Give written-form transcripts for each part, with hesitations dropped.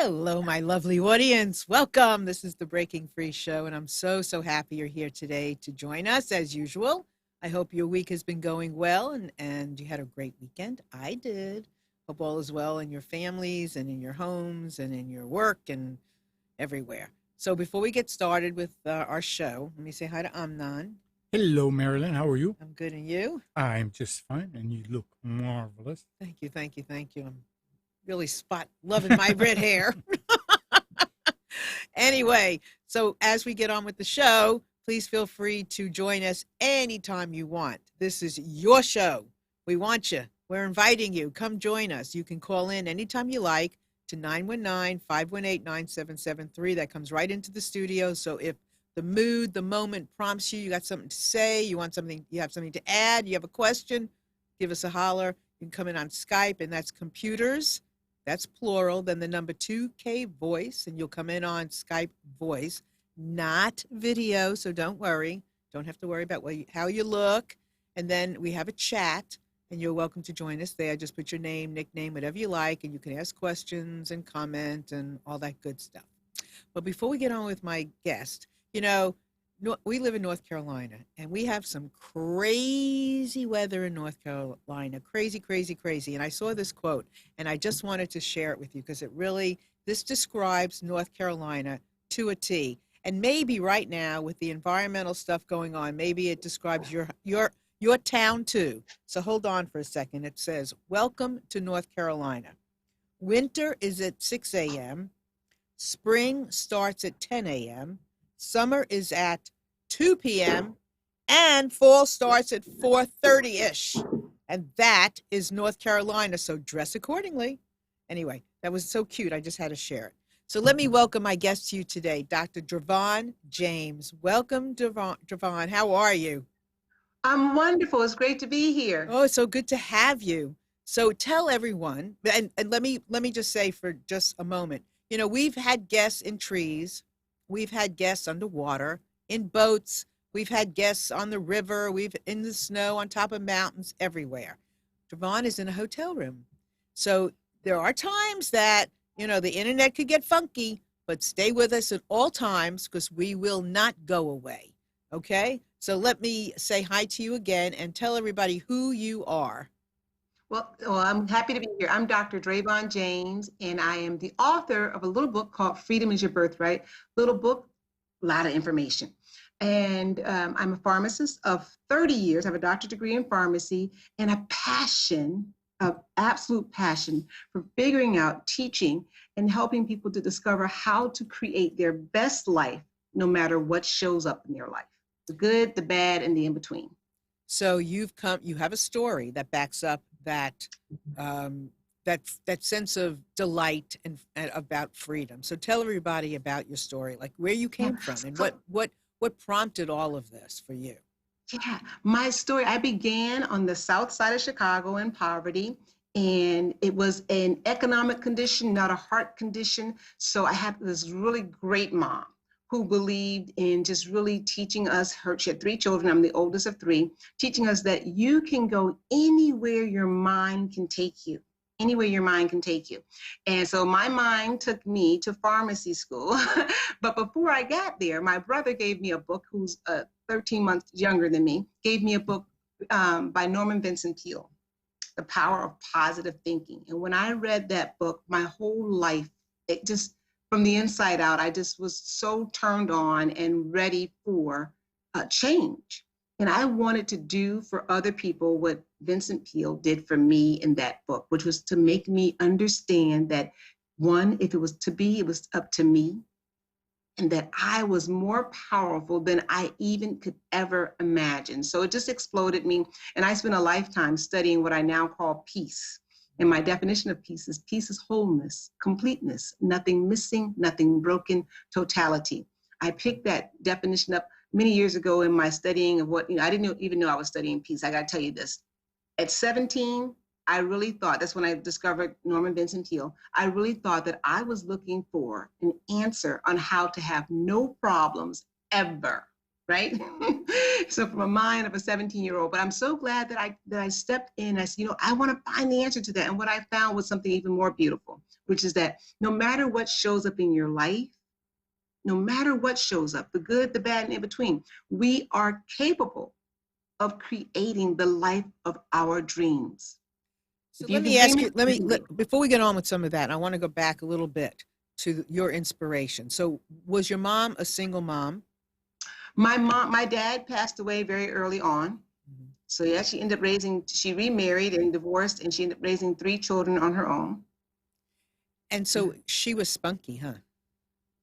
Hello, my lovely audience. Welcome. This is the Breaking Free Show, and I'm so happy you're here today to join us as usual. I hope your week has been going well and you had a great weekend. I did. Hope all is well in your families and in your homes and in your work and everywhere. So before we get started with our show, let me say hi to Amnon. Hello, Marilyn. How are you? I'm good, and you? I'm just fine, and you look marvelous. Thank you. I'm really loving my red hair. Anyway, so as we get on with the show, please feel free to join us anytime you want. This is your show. We want you. We're inviting you. Come join us. You can call in anytime you like to 919-518-9773. That comes right into the studio. So if the mood, the moment prompts you, you got something to say, you want something, you have something to add, you have a question, give us a holler. You can come in on Skype, and that's computers. That's plural. Then the number 2K voice, and you'll come in on Skype voice, not video. So don't worry. Don't have to worry about how you look. And then we have a chat, and you're welcome to join us there. Just put your name, nickname, whatever you like, and you can ask questions and comment and all that good stuff. But before we get on with my guest, we live in North Carolina, and we have some crazy weather in North Carolina. Crazy. And I saw this quote, and I just wanted to share it with you because this describes North Carolina to a T. And maybe right now with the environmental stuff going on, maybe it describes your town too. So hold on for a second. It says, "Welcome to North Carolina. Winter is at 6 a.m. Spring starts at 10 a.m. Summer is at 2 p.m. and fall starts at 4:30-ish. And that is North Carolina, so dress accordingly." Anyway, that was so cute. I just had to share it. So let me welcome my guest to you today, Dr. Dravon James. Welcome, Dravon. How are you? I'm wonderful. It's great to be here. Oh, it's so good to have you. So tell everyone, and let me just say for just a moment, we've had guests in trees. We've had guests underwater, in boats. We've had guests on the river. We've in the snow, on top of mountains, everywhere. Dravon is in a hotel room. So there are times that, the internet could get funky, but stay with us at all times because we will not go away. Okay? So let me say hi to you again and tell everybody who you are. Well, I'm happy to be here. I'm Dr. Dravon James, and I am the author of a little book called Freedom is Your Birthright. Little book, a lot of information. And I'm a pharmacist of 30 years. I have a doctorate degree in pharmacy and a absolute passion for figuring out, teaching, and helping people to discover how to create their best life, no matter what shows up in their life. The good, the bad, and the in-between. So you have a story that backs up that sense of delight and about freedom. So tell everybody about your story, like where you came from and what prompted all of this for you. Yeah, my story, I began on the south side of Chicago in poverty, and it was an economic condition, not a heart condition. So I had this really great mom who believed in just really teaching us, she had 3 children, I'm the oldest of 3, teaching us that you can go anywhere your mind can take you. Anywhere your mind can take you. And so my mind took me to pharmacy school. But before I got there, my brother gave me a book, who's 13 months younger than me, gave me a book by Norman Vincent Peale, The Power of Positive Thinking. And when I read that book, my whole life, it just, from the inside out, I just was so turned on and ready for change. And I wanted to do for other people what Vincent Peale did for me in that book, which was to make me understand that, one, if it was to be, it was up to me, and that I was more powerful than I even could ever imagine. So it just exploded me. And I spent a lifetime studying what I now call peace. And my definition of peace is wholeness, completeness, nothing missing, nothing broken, totality. I picked that definition up many years ago in my studying of what, I didn't even know I was studying peace. I got to tell you this. At 17, I really thought, that's when I discovered Norman Vincent Peale, I really thought that I was looking for an answer on how to have no problems ever, right? So from a mind of a 17-year-old, but I'm so glad that I stepped in. I said, I want to find the answer to that. And what I found was something even more beautiful, which is that no matter what shows up in your life, no matter what shows up, the good, the bad, and in between, we are capable of creating the life of our dreams. So If you let can me dream ask it, you, you can do it. before we get on with some of that, I want to go back a little bit to your inspiration. So was your mom a single mom? My dad passed away very early on. Mhm. So yeah, she remarried and divorced, and she ended up raising 3 children on her own. And so she was spunky, huh?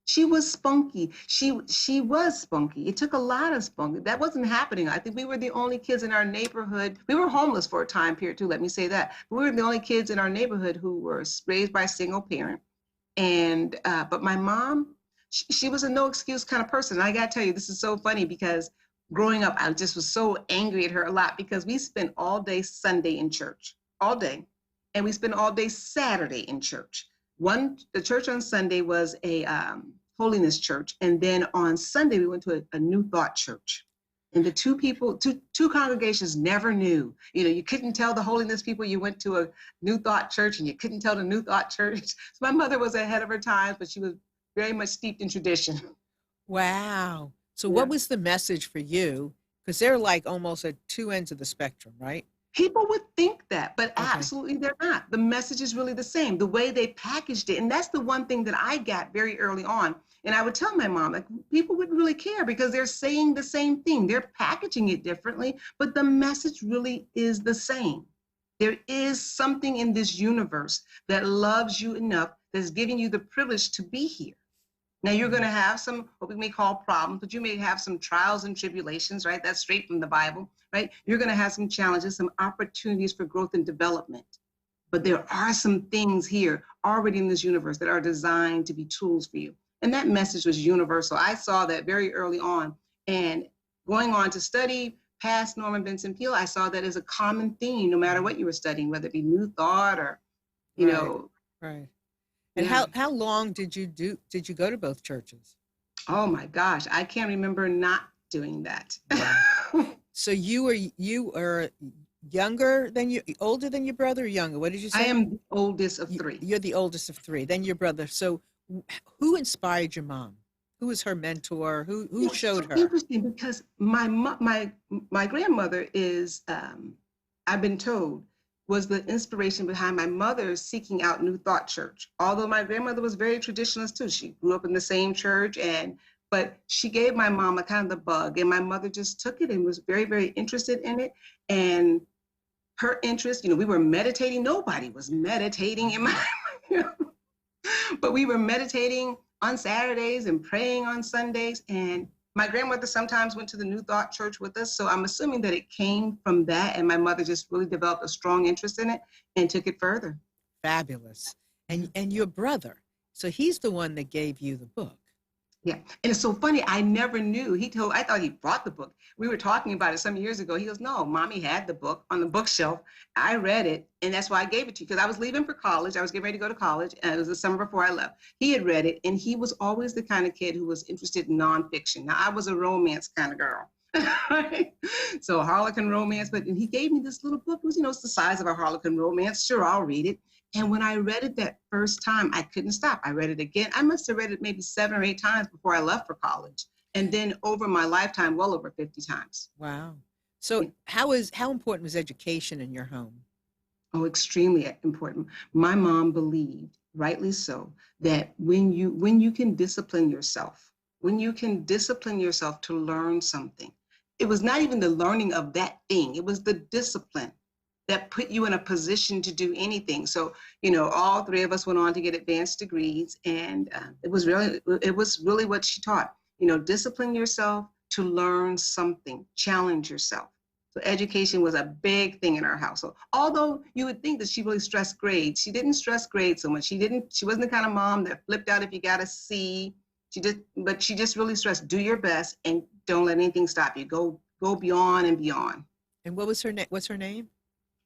She was spunky. She was spunky. It took a lot of spunky. That wasn't happening. I think we were the only kids in our neighborhood. We were homeless for a time period too. Let me say that. But we were the only kids in our neighborhood who were raised by a single parent. And but my mom, she was a no excuse kind of person. And I gotta tell you, this is so funny because growing up, I just was so angry at her a lot because we spent all day Sunday in church, all day, and we spent all day Saturday in church. The church on Sunday was a holiness church, and then on Sunday we went to a New Thought church. And the two congregations never knew. You couldn't tell the holiness people you went to a New Thought church, and you couldn't tell the New Thought church. So my mother was ahead of her times, but she was very much steeped in tradition. Wow. So Yeah. what was the message for you? Because they're like almost at two ends of the spectrum, right? People would think that, but Okay. absolutely they're not. The message is really the same, the way they packaged it. And that's the one thing that I got very early on. And I would tell my mom, like, people wouldn't really care because they're saying the same thing. They're packaging it differently, but the message really is the same. There is something in this universe that loves you enough, that's giving you the privilege to be here. Now you're going to have some, what we may call problems, but you may have some trials and tribulations, right? That's straight from the Bible, right? You're going to have some challenges, some opportunities for growth and development. But there are some things here already in this universe that are designed to be tools for you. And that message was universal. I saw that very early on. And going on to study past Norman Vincent Peale, I saw that as a common theme, no matter what you were studying, whether it be New Thought or, you Right. know. Right. And Yeah. how long did you go to both churches? Oh my gosh, I can't remember not doing that. So you are older than your brother, or younger? What did you I say? am the oldest of 3. You're the oldest of 3. Then your brother. So who inspired your mom? Who was her mentor? Who It's showed so her? interesting because my grandmother is, I've been told, was the inspiration behind my mother seeking out New Thought Church. Although my grandmother was very traditionalist too. She grew up in the same church, but she gave my mom a kind of the bug, and my mother just took it and was very, very interested in it. And her interest, we were meditating. Nobody was meditating in my, but we were meditating on Saturdays and praying on Sundays. And my grandmother sometimes went to the New Thought Church with us. So I'm assuming that it came from that. And my mother just really developed a strong interest in it and took it further. Fabulous. And your brother. So he's the one that gave you the book. Yeah. And it's so funny. I never knew. I thought he brought the book. We were talking about it some years ago. He goes, no, mommy had the book on the bookshelf. I read it. And that's why I gave it to you, because I was leaving for college. I was getting ready to go to college. And it was the summer before I left. He had read it. And he was always the kind of kid who was interested in nonfiction. Now, I was a romance kind of girl. So Harlequin romance. But he gave me this little book. It was, it's the size of a Harlequin romance. Sure, I'll read it. And when I read it that first time, I couldn't stop. I read it again. I must have read it maybe 7 or 8 times before I left for college. And then over my lifetime, well over 50 times. Wow. So how important was education in your home? Oh, extremely important. My mom believed, rightly so, that when you can discipline yourself, to learn something, it was not even the learning of that thing. It was the discipline that put you in a position to do anything. So, all 3 of us went on to get advanced degrees, and it was really what she taught. Discipline yourself to learn something, challenge yourself. So education was a big thing in our household. Although you would think that she really stressed grades, she didn't stress grades so much. She wasn't the kind of mom that flipped out if you got a C. She just really stressed, do your best and don't let anything stop you. Go beyond and beyond. And what's her name?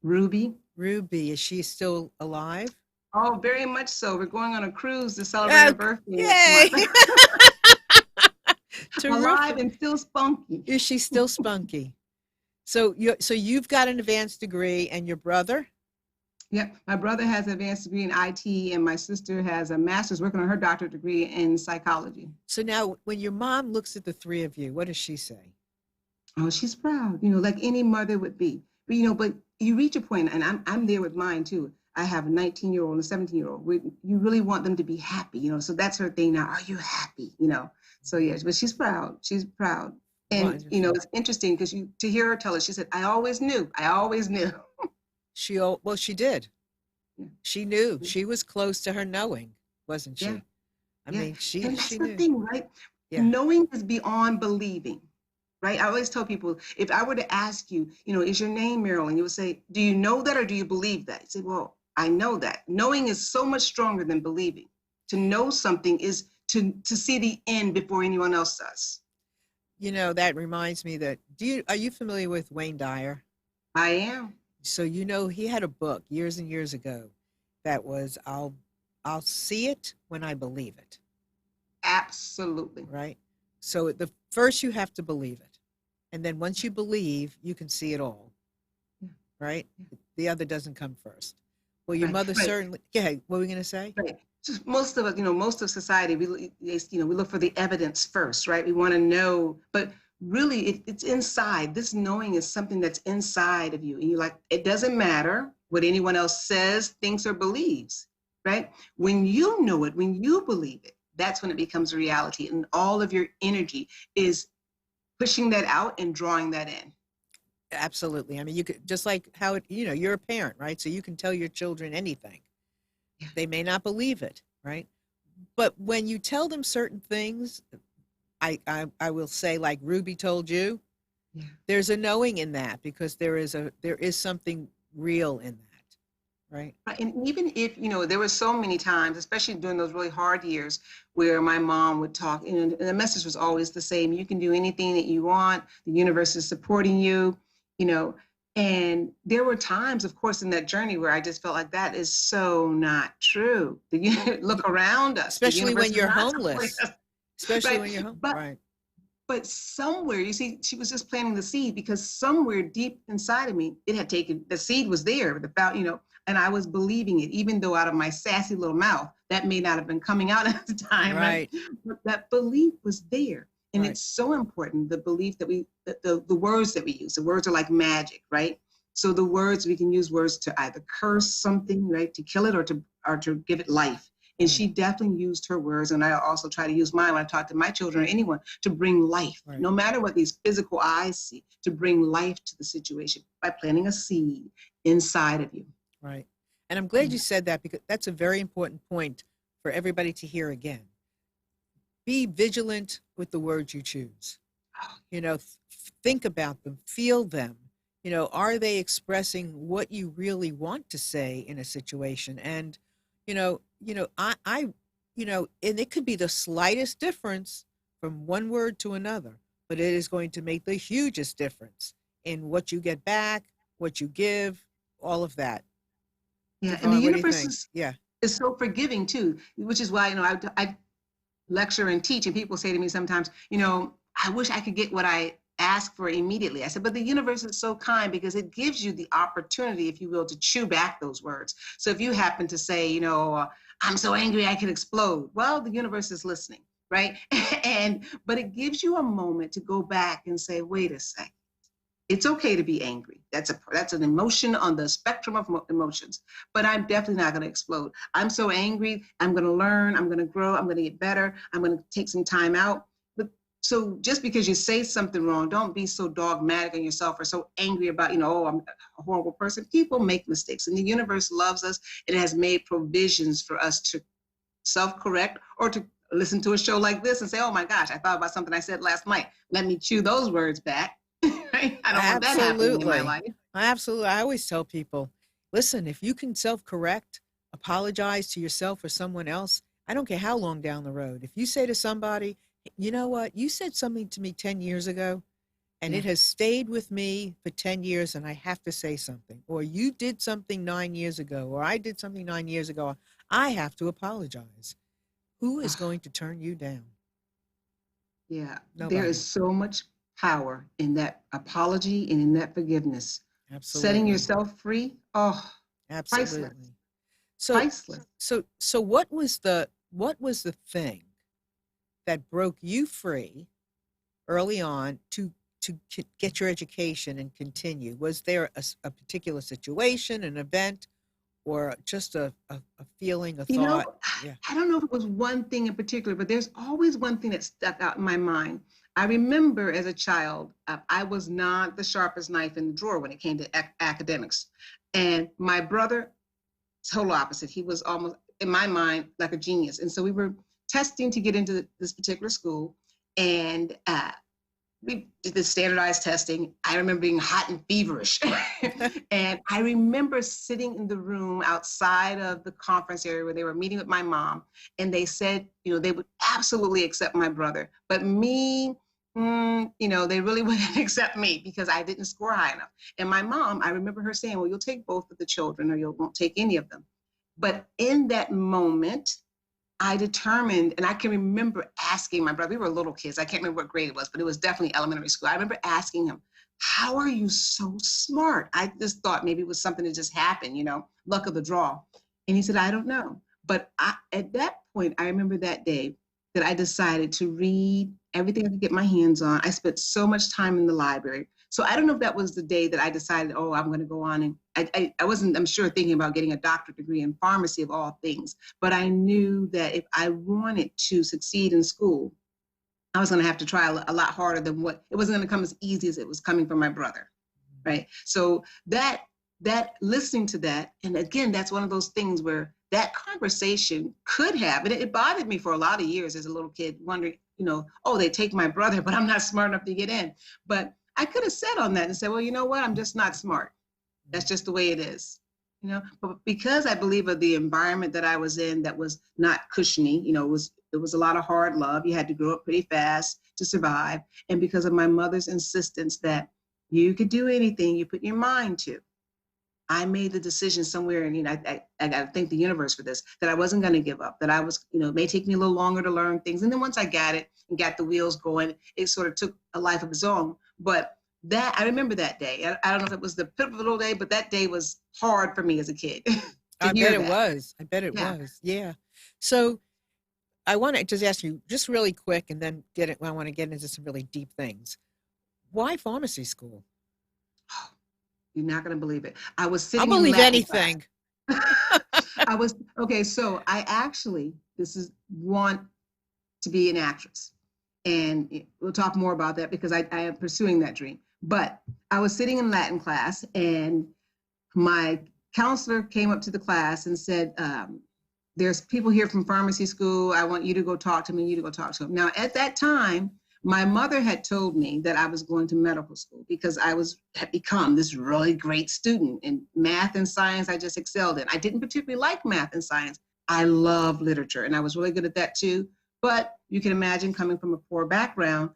Ruby. Ruby. Is she still alive? Oh, very much so. We're going on a cruise to celebrate her birthday. Yay! alive Terrific. and still spunky. Is she still spunky? So you've got an advanced degree, and your brother? Yep. My brother has an advanced degree in IT, and my sister has a master's working on her doctorate degree in psychology. So now, when your mom looks at the three of you, what does she say? Oh, she's proud, like any mother would be. But but you reach a point, and I'm there with mine too. I have a 19-year-old and a 17-year-old. You really want them to be happy, so that's her thing now. Are you happy? So yes, but she's proud. She's proud. And Wonderful. it's interesting because to hear her tell us, she said, I always knew. I always knew. Well, she did. Yeah. She knew. She was close to her knowing, wasn't she? Yeah. I Yeah. mean, And she that's the knew. thing, right? Yeah. Knowing is beyond believing. Right? I always tell people, if I were to ask you, is your name Marilyn? You would say, do you know that or do you believe that? You say, well, I know that. Knowing is so much stronger than believing. To know something is to see the end before anyone else does. That reminds me that are you familiar with Wayne Dyer? I am. So he had a book years and years ago that was I'll see it when I believe it. Absolutely. Right? So the first you have to believe it. And then once you believe, you can see it all. Yeah. Right? Yeah. The other doesn't come first. Well, your Right. mother Right. certainly. Yeah, what were we going to say? Right. Just most of us, most of society, we look for the evidence first, right? We want to know, but really it's inside. This knowing is something that's inside of you. And you're like, it doesn't matter what anyone else says, thinks, or believes, right? When you know it, when you believe it, that's when it becomes a reality. And all of your energy is pushing that out and drawing that in. Absolutely. I mean, you could just like how you're a parent, right? So you can tell your children anything. Yeah. They may not believe it, right? But when you tell them certain things, I will say, like Ruby told you, Yeah. there's a knowing in that because there is something real in that, right? And even if, there were so many times, especially during those really hard years, where my mom would talk, and the message was always the same: you can do anything that you want, the universe is supporting you, and there were times, of course, in that journey where I just felt like that is so not true. Look around us. Especially when you're homeless. Especially Right. when you're home. But, Right. But somewhere, you see, she was just planting the seed because somewhere deep inside of me, the seed was there, and I was believing it, even though out of my sassy little mouth, that may not have been coming out at the time. Right. But that belief was there. And Right. it's so important, the belief that the words that we use, the words are like magic, right? So the words, we can use words to either curse something, right, to kill it or to give it life. And she definitely used her words, and I also try to use mine when I talk to my children or anyone, to bring life, Right. no matter what these physical eyes see, to bring life to the situation by planting a seed inside of you. Right. And I'm glad you said that because that's a very important point for everybody to hear again. Be vigilant with the words you choose. Think about them, feel them. Are they expressing what you really want to say in a situation? And, and it could be the slightest difference from one word to another, but it is going to make the hugest difference in what you get back, what you give, all of that. Yeah, and Dravon, the what do you universe think? is so forgiving too, which is why, I lecture and teach, and people say to me sometimes, I wish I could get what I ask for immediately. I said, but the universe is so kind because it gives you the opportunity, if you will, to chew back those words. So if you happen to say, I'm so angry I could explode, well, the universe is listening, right? But it gives you a moment to go back and say, wait a second. It's okay to be angry. That's an emotion on the spectrum of emotions, but I'm definitely not going to explode. I'm so angry. I'm going to learn. I'm going to grow. I'm going to get better. I'm going to take some time out. But so just because you say something wrong, don't be so dogmatic on yourself or so angry about, oh, I'm a horrible person. People make mistakes, and the universe loves us. It has made provisions for us to self-correct or to listen to a show like this and say, oh my gosh, I thought about something I said last night. Let me chew those words back. I don't want that happening in my life. Absolutely. I always tell people, listen, if you can self-correct, apologize to yourself or someone else, I don't care how long down the road. If you say to somebody, you know what, you said something to me 10 years ago, and it has stayed with me for 10 years, and I have to say something. Or you did something 9 years ago, or I did something 9 years ago, I have to apologize. Who is going to turn you down? Yeah, there Nobody. is so much power in that apology and in that forgiveness. Setting Absolutely. yourself free, oh, priceless, Absolutely. So, priceless. so what was the thing that broke you free early on to get your education and continue? Was there a particular situation, an event, or just a feeling, a You thought? know, Yeah. I don't know if it was one thing in particular, but there's always one thing that stuck out in my mind. I remember as a child, I was not the sharpest knife in the drawer when it came to academics. And my brother, total opposite. He was almost, in my mind, like a genius. And so we were testing to get into this particular school. And we did the standardized testing. I remember being hot and feverish. And I remember sitting in the room outside of the conference area where they were meeting with my mom. And they said, they would absolutely accept my brother. But me, they really wouldn't accept me because I didn't score high enough. And my mom, I remember her saying, well, you'll take both of the children or you won't take any of them. But in that moment, I determined, and I can remember asking my brother, we were little kids. I can't remember what grade it was, but it was definitely elementary school. I remember asking him, how are you so smart? I just thought maybe it was something that just happened, luck of the draw. And he said, I don't know. But at that point, I remember that day that I decided to read everything I could get my hands on. I spent so much time in the library. So I don't know if that was the day that I decided, oh, I'm going to go on. And I wasn't, I'm sure, thinking about getting a doctorate degree in pharmacy of all things. But I knew that if I wanted to succeed in school, I was going to have to try a lot harder than what, it wasn't going to come as easy as it was coming from my brother. Right. So that listening to that, and again, that's one of those things where that conversation could have, and it bothered me for a lot of years as a little kid, wondering, oh, they take my brother, but I'm not smart enough to get in. But I could have sat on that and said, well, you know what? I'm just not smart. That's just the way it is. But because I believe of the environment that I was in that was not cushiony, it was a lot of hard love. You had to grow up pretty fast to survive. And because of my mother's insistence that you could do anything you put your mind to, I made the decision somewhere, and I got to thank the universe for this, that I wasn't going to give up, that I was, it may take me a little longer to learn things. And then once I got it and got the wheels going, it sort of took a life of its own. But that, I remember that day. I don't know if it was the pivotal day, but that day was hard for me as a kid. I bet it was. I bet it Yeah. was. Yeah. So I want to just ask you just really quick and then I want to get into some really deep things. Why pharmacy school? You're not going to believe it. I was I'll sitting in believe Latin anything. okay, so I actually, want to be an actress. And we'll talk more about that because I am pursuing that dream. But I was sitting in Latin class, and my counselor came up to the class and said, there's people here from pharmacy school. I want you to go talk to me, you to go talk to them. Now, at that time, my mother had told me that I was going to medical school because had become this really great student in math and science. I just excelled in. I didn't particularly like math and science. I love literature, and I was really good at that too. But you can imagine, coming from a poor background,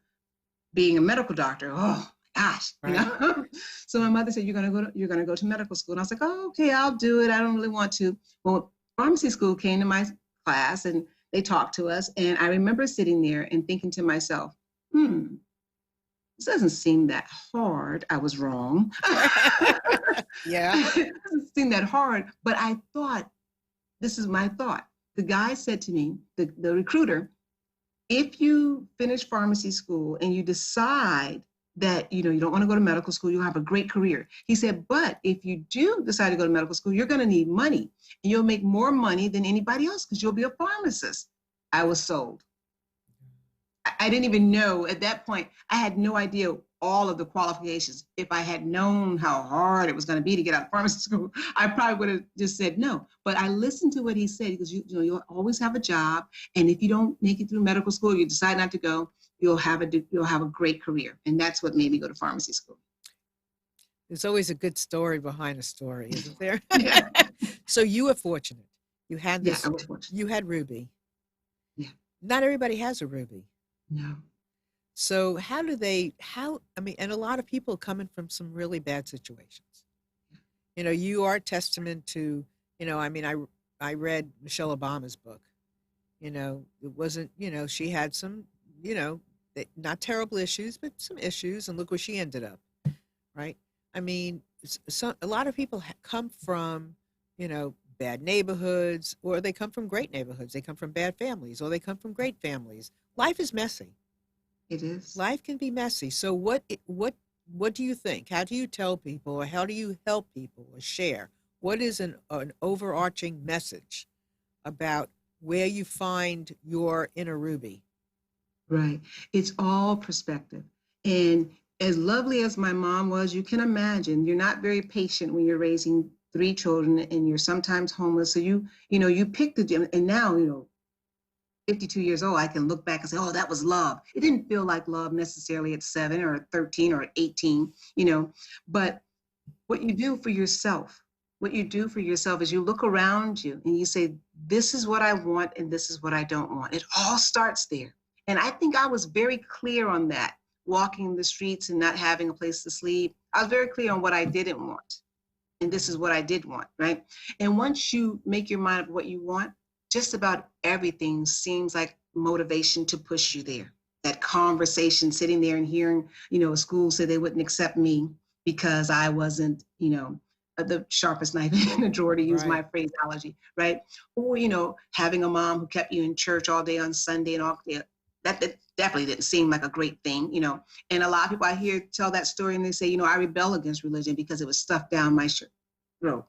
being a medical doctor. Oh my gosh, Right. So my mother said, you're gonna go to medical school. And I was like, oh, okay, I'll do it. I don't really want to. Well, pharmacy school came to my class and they talked to us. And I remember sitting there and thinking to myself, this doesn't seem that hard. I was wrong. Yeah. It doesn't seem that hard. But I thought, this is my thought. The guy said to me, the recruiter, if you finish pharmacy school and you decide that you don't want to go to medical school, you'll have a great career. He said, but if you do decide to go to medical school, you're going to need money, and you'll make more money than anybody else because you'll be a pharmacist. I was sold. I didn't even know at that point. I had no idea all of the qualifications. If I had known how hard it was going to be to get out of pharmacy school, I probably would have just said no. But I listened to what he said, because you'll always have a job, and if you don't make it through medical school, you decide not to go, you'll have a great career, and that's what made me go to pharmacy school. There's always a good story behind a story, isn't there? Yeah, So you were fortunate. You had yeah, this. I was fortunate. You had Ruby. Yeah. Not everybody has a Ruby. No. So and a lot of people coming from some really bad situations. You are testament to, I read Michelle Obama's book. It wasn't, she had some, not terrible issues, but some issues, and look where she ended up, right? I mean, a lot of people come from, bad neighborhoods, or they come from great neighborhoods. They come from bad families, or they come from great families. Life is messy. It is. Life can be messy. So what do you think? How do you tell people, or how do you help people, or share? What is an overarching message about where you find your inner Ruby? Right. It's all perspective. And as lovely as my mom was, you can imagine you're not very patient when you're raising three children and you're sometimes homeless. So you pick the gym, and now, 52 years old, I can look back and say, oh, that was love. It didn't feel like love necessarily at 7 or at 13 or at 18, but what you do for yourself, is you look around you and you say, this is what I want and this is what I don't want. It all starts there. And I think I was very clear on that, walking the streets and not having a place to sleep. I was very clear on what I didn't want. And this is what I did want, right? And once you make your mind up what you want, just about everything seems like motivation to push you there. That conversation, sitting there and hearing, a school say they wouldn't accept me because I wasn't, the sharpest knife in the drawer, to use Right. my phraseology, right? Or, having a mom who kept you in church all day on Sunday and all day. That definitely didn't seem like a great thing, And a lot of people I hear tell that story and they say, I rebel against religion because it was stuffed down my throat.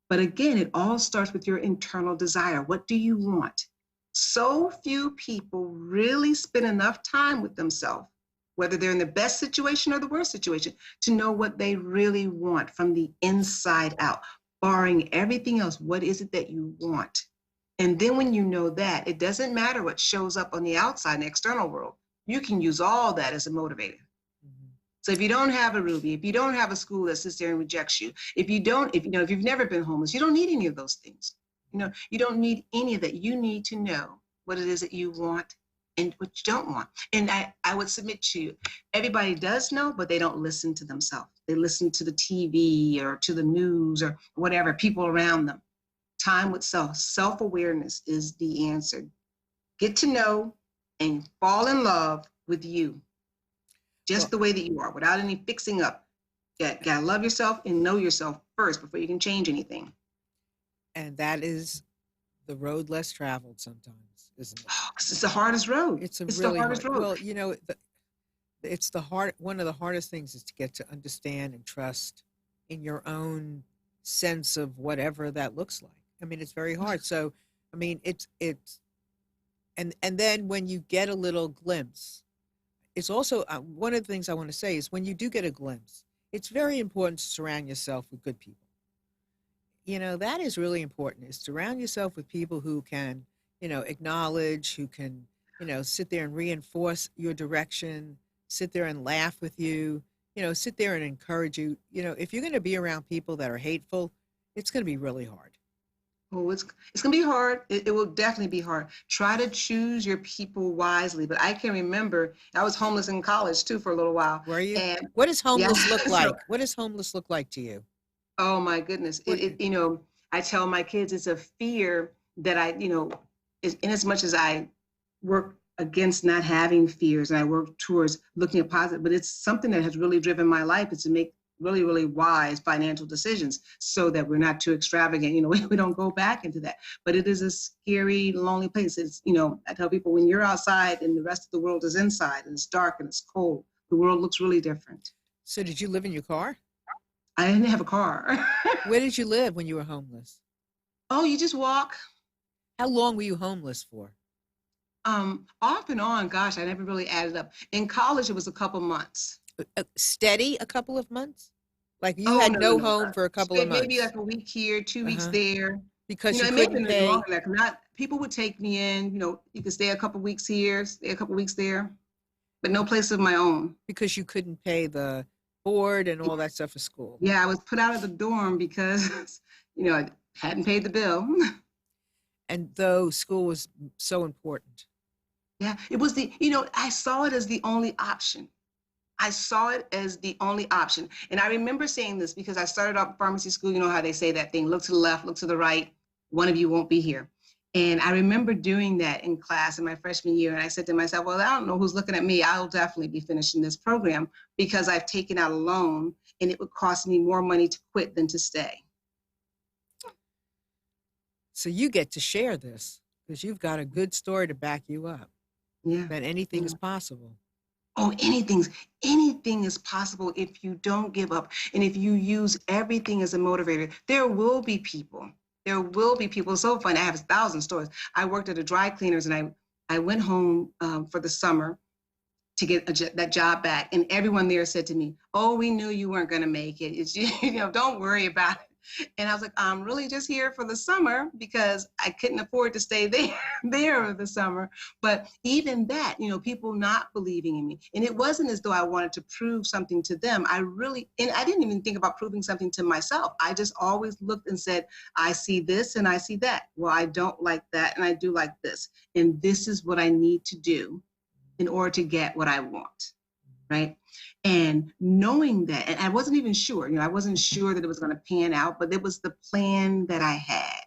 But again, it all starts with your internal desire. What do you want? So few people really spend enough time with themselves, whether they're in the best situation or the worst situation, to know what they really want from the inside out, barring everything else. What is it that you want? And then when you know that, it doesn't matter what shows up on the outside, in the external world. You can use all that as a motivator. Mm-hmm. So if you don't have a Ruby, if you don't have a school that sits there and rejects you, if you've never been homeless, you don't need any of those things. You don't need any of that. You need to know what it is that you want and what you don't want. And I would submit to you, everybody does know, but they don't listen to themselves. They listen to the TV or to the news or whatever, people around them. Time with self-awareness is the answer. Get to know and fall in love with you, just the way that you are, without any fixing up. You gotta love yourself and know yourself first before you can change anything. And that is the road less traveled sometimes, isn't it? Oh, 'cause it's the hardest road. It's the hardest road. Well, it's one of the hardest things is to get to understand and trust in your own sense of whatever that looks like. I mean, it's very hard. So, I mean, it's and then when you get a little glimpse, it's also one of the things I want to say is when you do get a glimpse, it's very important to surround yourself with good people. That is really important, is surround yourself with people who can, acknowledge, who can, sit there and reinforce your direction, sit there and laugh with you, sit there and encourage you. If you're going to be around people that are hateful, it's going to be really hard. Oh, it's going to be hard. It will definitely be hard. Try to choose your people wisely. But I can remember I was homeless in college too for a little while. Were you? And What does homeless look so- like? What does homeless look like to you? Oh my goodness. I tell my kids it's a fear that in as much as I work against not having fears and I work towards looking at positive, but it's something that has really driven my life, is to make really, really wise financial decisions so that we're not too extravagant. We don't go back into that. But it is a scary, lonely place. It's, I tell people, when you're outside and the rest of the world is inside and it's dark and it's cold, the world looks really different. So did you live in your car? I didn't have a car. Where did you live when you were homeless? Oh, you just walk. How long were you homeless for? Off and on, gosh, I never really added up. In college, it was a couple months. Steady a couple of months? Like you Oh, had no, no home for a couple of months? Maybe like a week here, 2 weeks Uh-huh. there. Because you It may have couldn't been pay, longer than that. People would take me in, you could stay a couple weeks here, stay a couple weeks there, but no place of my own. because you couldn't pay the board and all that stuff for school. Yeah, I was put out of the dorm because, I hadn't paid the bill. And though school was so important. Yeah, it was I saw it as the only option. I saw it as the only option. And I remember saying this because I started out pharmacy school. You know how they say that thing, look to the left, look to the right. One of you won't be here. And I remember doing that in class in my freshman year. And I said to myself, well, I don't know who's looking at me. I'll definitely be finishing this program because I've taken out a loan and it would cost me more money to quit than to stay. So you get to share this because you've got a good story to back you up. Yeah. That anything Yeah. is possible. Oh, anything is possible if you don't give up and if you use everything as a motivator. There will be people. There will be people. It's so fun. I have 1,000 stories. I worked at a dry cleaners and I went home for the summer to get that job back. And everyone there said to me, oh, we knew you weren't going to make it. It's, don't worry about it. And I was like, I'm really just here for the summer because I couldn't afford to stay there over the summer. But even that, people not believing in me. And it wasn't as though I wanted to prove something to them. And I didn't even think about proving something to myself. I just always looked and said, I see this and I see that. Well, I don't like that and I do like this. And this is what I need to do in order to get what I want. Right. And knowing that, and I wasn't even sure, I wasn't sure that it was going to pan out, but it was the plan that I had.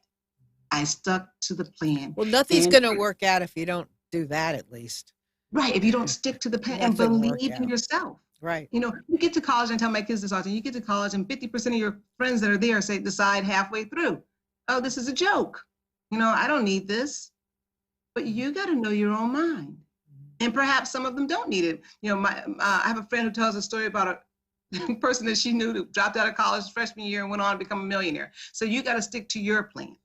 I stuck to the plan. Well, nothing's going to work out if you don't do that, at least. Right. If you don't stick to the plan and believe in yourself. Right. You get to college, and I tell my kids this often, you get to college and 50% of your friends that are there decide halfway through, oh, this is a joke. I don't need this. But you got to know your own mind. And perhaps some of them don't need it. I have a friend who tells a story about a person that she knew that dropped out of college freshman year and went on to become a millionaire. So you got to stick to your plan.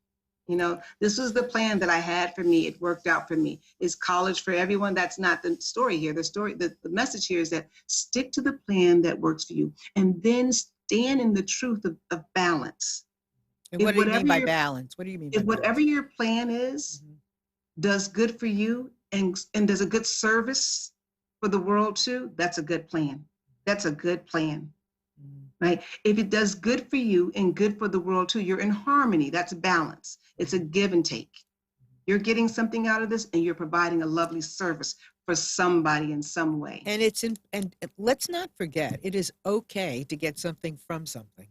This was the plan that I had for me. It worked out for me. Is college for everyone? That's not the story here. The message here is that stick to the plan that works for you, and then stand in the truth of balance. And what do you mean by balance? What do you mean by balance? Whatever your plan is, does good for you, and does a good service for the world too, that's a good plan. That's a good plan, right? If it does good for you and good for the world too, you're in harmony. That's balance. It's a give and take. You're getting something out of this and you're providing a lovely service for somebody in some way. And and let's not forget, it is okay to get something from something.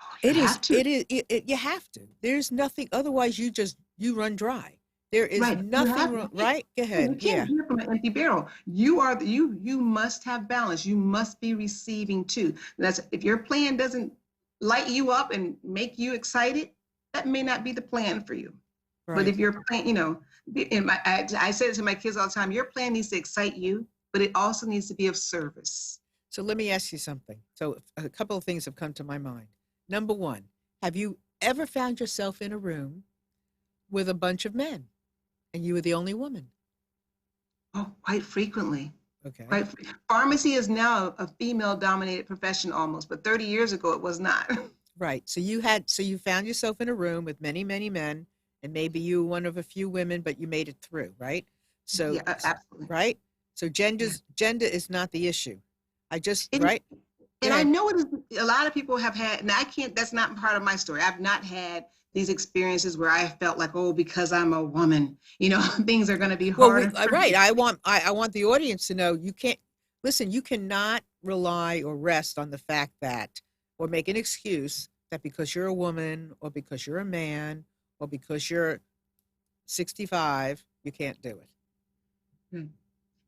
Oh, you have to. You have to. There's nothing, otherwise you run dry. There is nothing wrong, right? Go ahead. You can't hear from an empty barrel. You must have balance. You must be receiving too. If your plan doesn't light you up and make you excited, that may not be the plan for you. Right. But if your plan, I say it to my kids all the time, your plan needs to excite you, but it also needs to be of service. So let me ask you something. So a couple of things have come to my mind. Number one, have you ever found yourself in a room with a bunch of men and you were the only woman? Oh, quite frequently. Okay. Pharmacy is now a female-dominated profession almost, but 30 years ago it was not. Right. So you found yourself in a room with many, many men, and maybe you were one of a few women, but you made it through, right? So yeah, absolutely. Right. So gender is not the issue. Right. And I know a lot of people have had, and that's not part of my story. I've not had these experiences where I felt like, oh, because I'm a woman, things are going to be harder. Well, right. I want the audience to know you cannot rely or rest on the fact that, or make an excuse that because you're a woman or because you're a man or because you're 65, you can't do it. Hmm.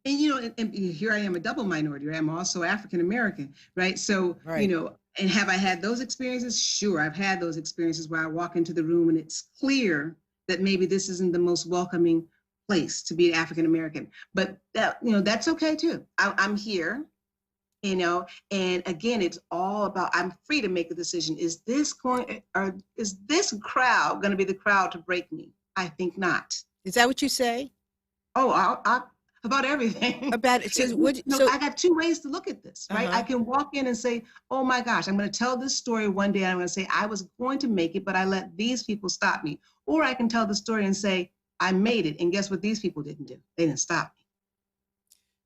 And and here I am a double minority, right? I'm also African American, right? So, right. And have I had those experiences? Sure, I've had those experiences where I walk into the room and it's clear that maybe this isn't the most welcoming place to be an African American. But that's okay too. I'm here, and again, it's all about, I'm free to make a decision. Is this crowd going to be the crowd to break me? I think not. Is that what you say? Oh, about everything. About it. I got two ways to look at this, right? I can walk in and say, oh my gosh, I'm going to tell this story one day. And I'm going to say, I was going to make it, but I let these people stop me. Or I can tell the story and say, I made it. And guess what these people didn't do? They didn't stop me.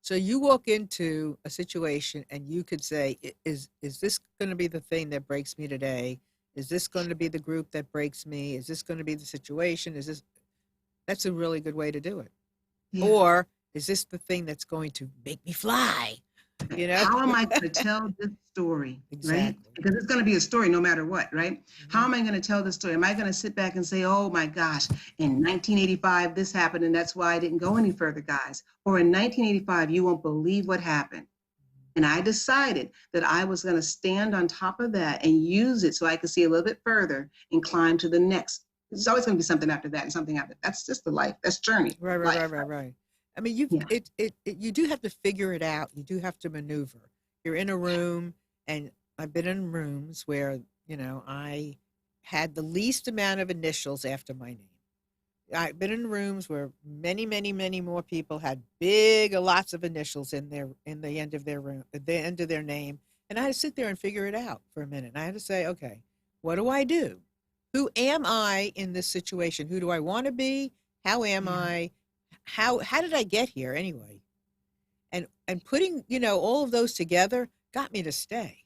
So you walk into a situation and you could say, is this going to be the thing that breaks me today? Is this going to be the group that breaks me? Is this going to be the situation? That's a really good way to do it. Yeah. Or is this the thing that's going to make me fly? You know? How am I going to tell this story, right? Exactly. Because it's going to be a story no matter what, right? How Mhm. am I going to tell the story? Am I going to sit back and say, oh my gosh, in 1985, this happened, and that's why I didn't go any further, guys? Or in 1985, you won't believe what happened. And I decided that I was going to stand on top of that and use it so I could see a little bit further and climb to the next. There's always going to be something after that and something after that. That's just the life. That's journey, Right, right, right, life. right, right. I mean, you've Yeah. you do have to figure it out. You do have to maneuver. You're in a room, and I've been in rooms where, I had the least amount of initials after my name. I've been in rooms where many, many, many more people had big, lots of initials in the end of their room, at the end of their name, and I had to sit there and figure it out for a minute. And I had to say, okay, what do I do? Who am I in this situation? Who do I want to be? How am Yeah. I? How did I get here anyway? And putting, all of those together got me to stay.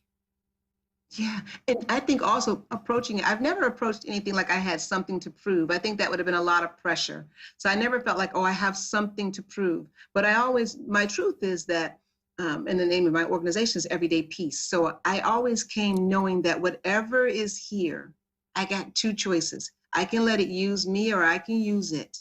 Yeah. And I think also approaching it, I've never approached anything like I had something to prove. I think that would have been a lot of pressure. So I never felt like, oh, I have something to prove. But my truth is that, and the name of my organization is Everyday Peace. So I always came knowing that whatever is here, I got two choices. I can let it use me or I can use it.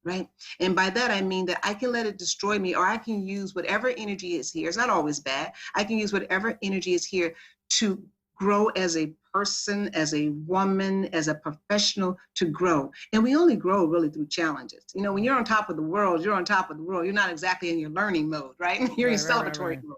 Right. And by that, I mean that I can let it destroy me, or I can use whatever energy is here. It's not always bad. I can use whatever energy is here to grow as a person, as a woman, as a professional, to grow. And we only grow really through challenges. When you're on top of the world, you're on top of the world. You're not exactly in your learning mode, right? You're in Right, right, right, celebratory right. mode.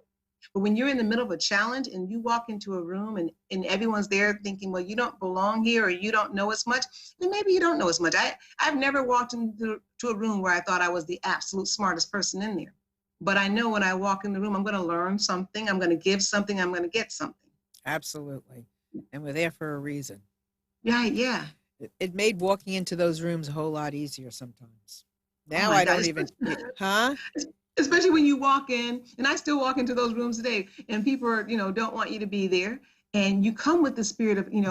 But when you're in the middle of a challenge and you walk into a room and everyone's there thinking, well, you don't belong here or you don't know as much, then maybe you don't know as much. I've never walked into a room where I thought I was the absolute smartest person in there. But I know when I walk in the room, I'm going to learn something, I'm going to give something, I'm going to get something. Absolutely. And we're there for a reason. Yeah, yeah. It made walking into those rooms a whole lot easier sometimes. Oh Now my I God. don't even, huh? Especially when you walk in, and I still walk into those rooms today, and people are, don't want you to be there. And you come with the spirit of, when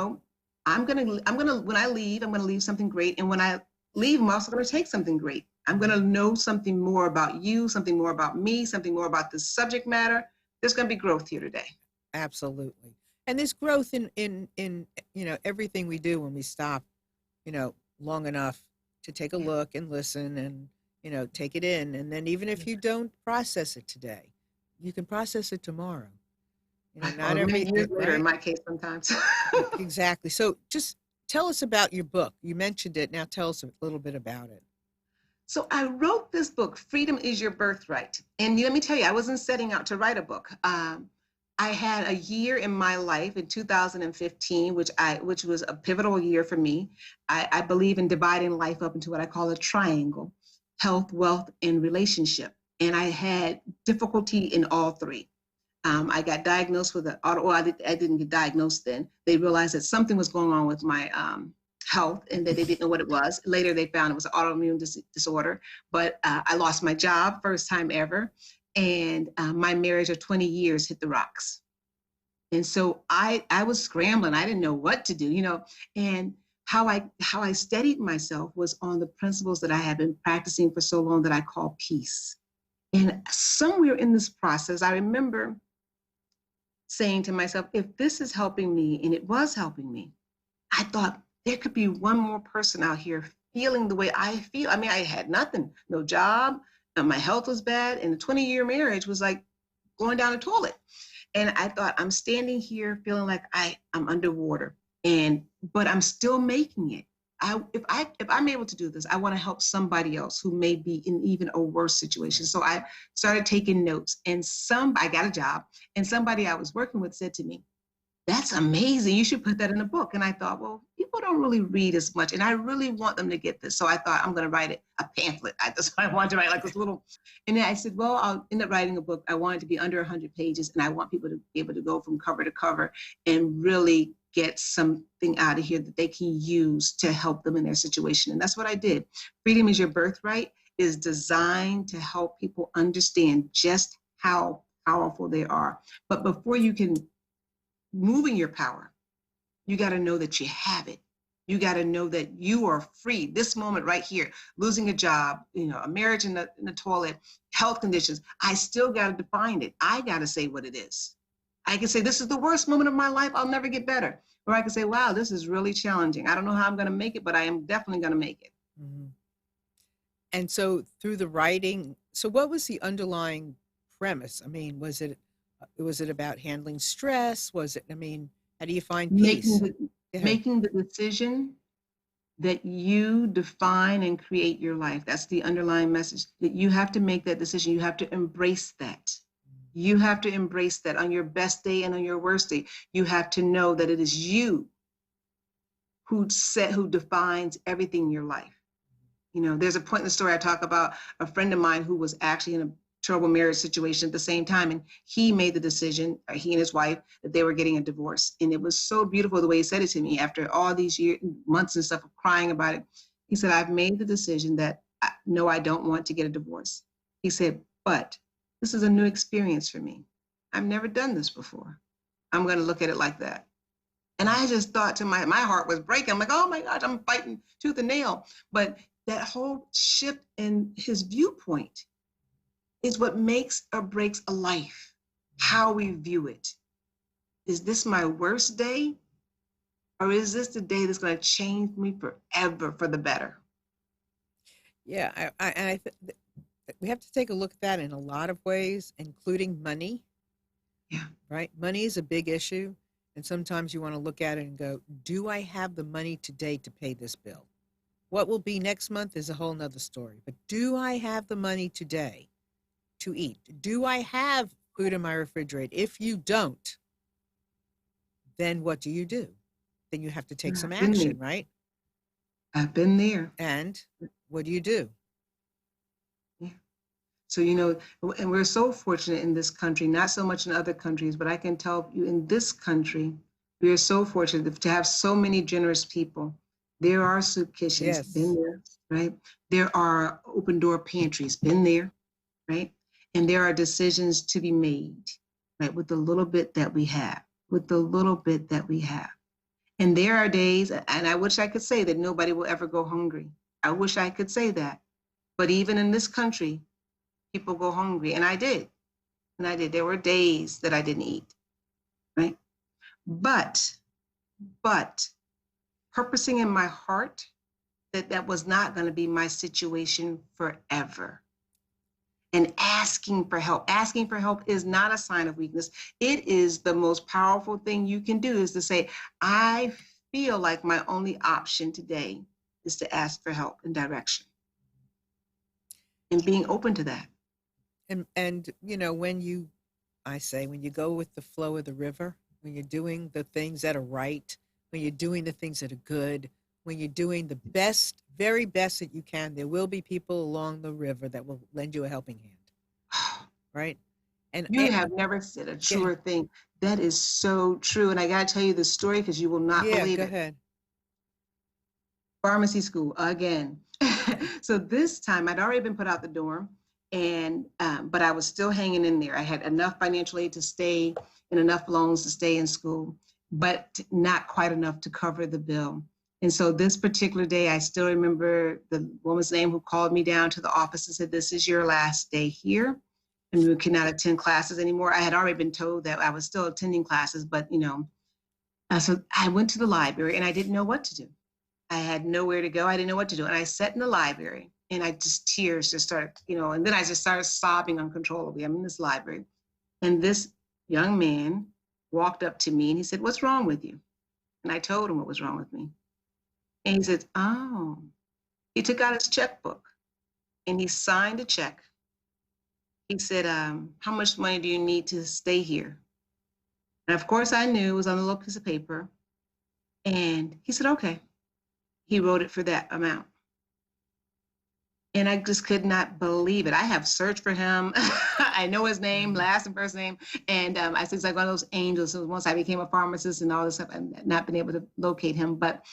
I leave, I'm gonna leave something great. And when I leave, I'm also gonna take something great. I'm gonna know something more about you, something more about me, something more about the subject matter. There's gonna be growth here today. Absolutely. And there's growth in everything we do when we stop, long enough to take a Yeah. look and listen and, take it in. And then even if you don't process it today, you can process it tomorrow. Not Or many years everything, later, in right? my case, sometimes. Exactly. So just tell us about your book. You mentioned it. Now tell us a little bit about it. So I wrote this book, Freedom is Your Birthright. And let me tell you, I wasn't setting out to write a book. I had a year in my life in 2015, which was a pivotal year for me. I believe in dividing life up into what I call a triangle: health, wealth, and relationship. And I had difficulty in all three. I got diagnosed with I didn't get diagnosed then. They realized that something was going on with my health and that they didn't know what it was. Later, they found it was an autoimmune disorder. But I lost my job, first time ever. And my marriage of 20 years hit the rocks. And so I was scrambling. I didn't know what to do, and how I steadied myself was on the principles that I had been practicing for so long that I call peace. And somewhere in this process, I remember saying to myself, if this is helping me, and it was helping me, I thought there could be one more person out here feeling the way I feel. I mean, I had nothing, no job, and my health was bad, and a 20-year marriage was like going down the toilet. And I thought, I'm standing here feeling like I'm underwater, but I'm still making it. If I'm able to do this, I want to help somebody else who may be in even a worse situation. So I started taking notes, and I got a job, and somebody I was working with said to me, "That's amazing. You should put that in a book." And I thought, well, people don't really read as much, and I really want them to get this. So I thought, I'm going to write a pamphlet. That's what I wanted to write, like this little. And then I said, well, I'll end up writing a book. I want it to be under 100 pages, and I want people to be able to go from cover to cover and really get something out of here that they can use to help them in their situation. And that's what I did. Freedom is Your Birthright is designed to help people understand just how powerful they are. But before you can move in your power, you got to know that you have it. You got to know that you are free. This moment right here, losing a job, a marriage in the toilet, health conditions, I still got to define it. I got to say what it is. I can say, this is the worst moment of my life. I'll never get better. Or I can say, wow, this is really challenging. I don't know how I'm going to make it, but I am definitely going to make it. Mm-hmm. And so through the writing, so what was the underlying premise? I mean, was it about handling stress? How do you find peace? Making the decision that you define and create your life. That's the underlying message, that you have to make that decision. You have to embrace that. You have to embrace that on your best day and on your worst day. You have to know that it is you who defines everything in your life. There's a point in the story I talk about a friend of mine who was actually in a terrible marriage situation at the same time. And he made the decision, he and his wife, that they were getting a divorce. And it was so beautiful the way he said it to me after all these months and stuff of crying about it. He said, I've made the decision that no, I don't want to get a divorce. He said, but this is a new experience for me. I've never done this before. I'm going to look at it like that. And I just thought my heart was breaking. I'm like, oh my God, I'm fighting tooth and nail. But that whole shift in his viewpoint is what makes or breaks a life, how we view it. Is this my worst day? Or is this the day that's going to change me forever for the better? Yeah, we have to take a look at that in a lot of ways, including money. Yeah. Right? Money is a big issue. And sometimes you want to look at it and go, do I have the money today to pay this bill? What will be next month is a whole nother story. But do I have the money today to eat? Do I have food in my refrigerator? If you don't, then what do? Then you have to take some action, right? I've been there. And what do you do? Yeah. So, and we're so fortunate in this country, not so much in other countries, but I can tell you in this country, we are so fortunate to have so many generous people. There are soup kitchens, yes. Been there, right? There are open door pantries, been there, right? And there are decisions to be made, right? With the little bit that we have, And there are days, and I wish I could say that nobody will ever go hungry. I wish I could say that. But even in this country, people go hungry. And I did. There were days that I didn't eat, right? But purposing in my heart that was not going to be my situation forever. And asking for help. Asking for help is not a sign of weakness. It is the most powerful thing you can do, is to say, I feel like my only option today is to ask for help and direction. And being open to that. And when you go with the flow of the river, when you're doing the things that are right, when you're doing the things that are good, when you're doing the best, very best that you can, there will be people along the river that will lend you a helping hand. Right? And you have never said a truer thing. That is so true. And I got to tell you the story because you will not believe it. Go ahead. Pharmacy school again. So this time I'd already been put out the door, and but I was still hanging in there. I had enough financial aid to stay and enough loans to stay in school, but not quite enough to cover the bill. And so this particular day, I still remember the woman's name who called me down to the office and said, this is your last day here, and we cannot attend classes anymore. I had already been told that I was still attending classes, but so I went to the library and I didn't know what to do. I had nowhere to go. I didn't know what to do. And I sat in the library and tears just started, and then I just started sobbing uncontrollably. I'm in this library. And this young man walked up to me and he said, what's wrong with you? And I told him what was wrong with me. And he said, oh, he took out his checkbook and he signed a check. He said, how much money do you need to stay here? And of course I knew it was on a little piece of paper. And he said, okay. He wrote it for that amount. And I just could not believe it. I have searched for him. I know his name, last and first name. And I said, it's like one of those angels. So once I became a pharmacist and all this stuff, I've not been able to locate him. But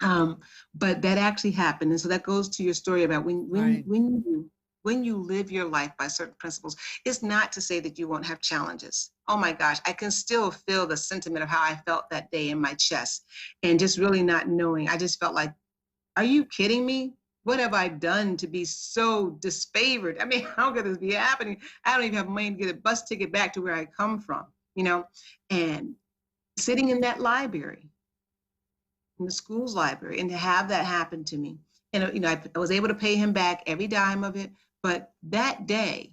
that actually happened. And so that goes to your story about when you when you live your life by certain principles, it's not to say that you won't have challenges. Oh my gosh, I can still feel the sentiment of how I felt that day in my chest, and just really not knowing. I just felt like, are you kidding me? What have I done to be so disfavored? I mean, how could this be happening? I don't even have money to get a bus ticket back to where I come from, you know? And sitting in that library, in the school's library, and to have that happen to me. And, you know, I was able to pay him back every dime of it, but that day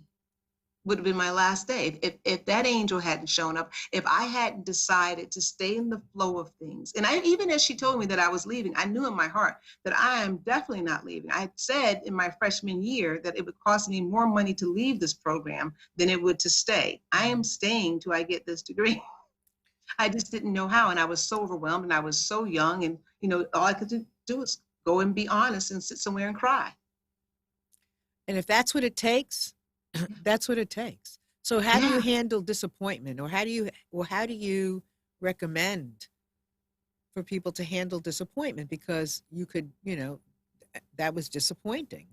would have been my last day. If that angel hadn't shown up, if I hadn't decided to stay in the flow of things. And I, even as she told me that I was leaving, I knew in my heart that I am definitely not leaving. I had said in my freshman year that it would cost me more money to leave this program than it would to stay. I am staying till I get this degree. I just didn't know how. And I was so overwhelmed, and I was so young, and, you know, all I could do was go and be honest and sit somewhere and cry. And if that's what it takes, that's what it takes. So how do you Yeah. handle disappointment, or how do you recommend for people to handle disappointment? Because you could, you know, that was disappointing,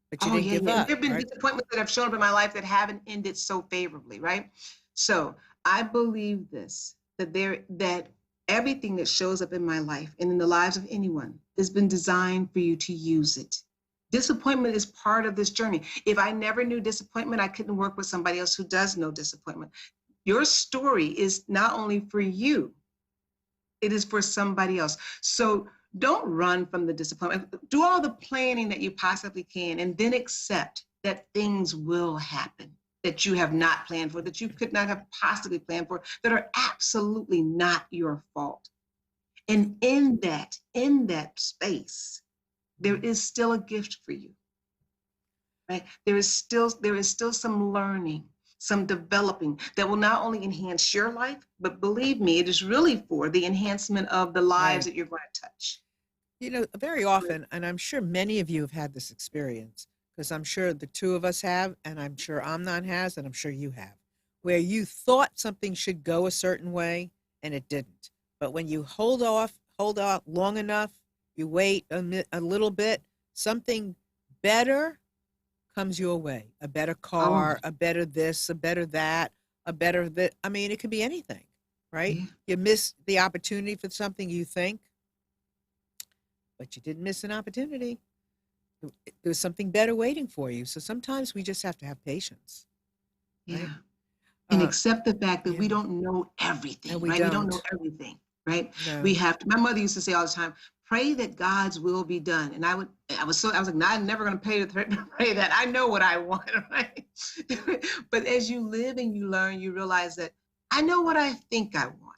but you Oh, didn't yeah, give yeah. And up, there have been right? disappointments that have shown up in my life that haven't ended so favorably, right? So I believe this, that everything that shows up in my life and in the lives of anyone has been designed for you to use it. Disappointment is part of this journey. If I never knew disappointment, I couldn't work with somebody else who does know disappointment. Your story is not only for you, it is for somebody else. So don't run from the disappointment. Do all the planning that you possibly can, and then accept that things will happen that you have not planned for, that you could not have possibly planned for, that are absolutely not your fault. And in that space, there is still a gift for you, right? There is still some learning, some developing that will not only enhance your life, but believe me, it is really for the enhancement of the lives Right. that you're going to touch. You know, very often, and I'm sure many of you have had this experience, because I'm sure the two of us have, and I'm sure Amnon has, and I'm sure you have, where you thought something should go a certain way and it didn't. But when you hold out long enough, you wait a little bit, something better comes your way. A better Oh, car, a better this, a better that, a better that. I mean, it could be anything, right? yeah. You miss the opportunity for something you think, but you didn't miss an opportunity. There was something better waiting for you. So sometimes we just have to have patience, right? Yeah. And Uh, accept the fact that yeah, we don't know and everything, we right? We don't know don't. everything, right? We No. have to, my mother used to say all the time, pray that God's will be done. And I was like, no, I'm never going to pray that. I know what I want, right? But as you live and you learn, you realize that I know what I think I want.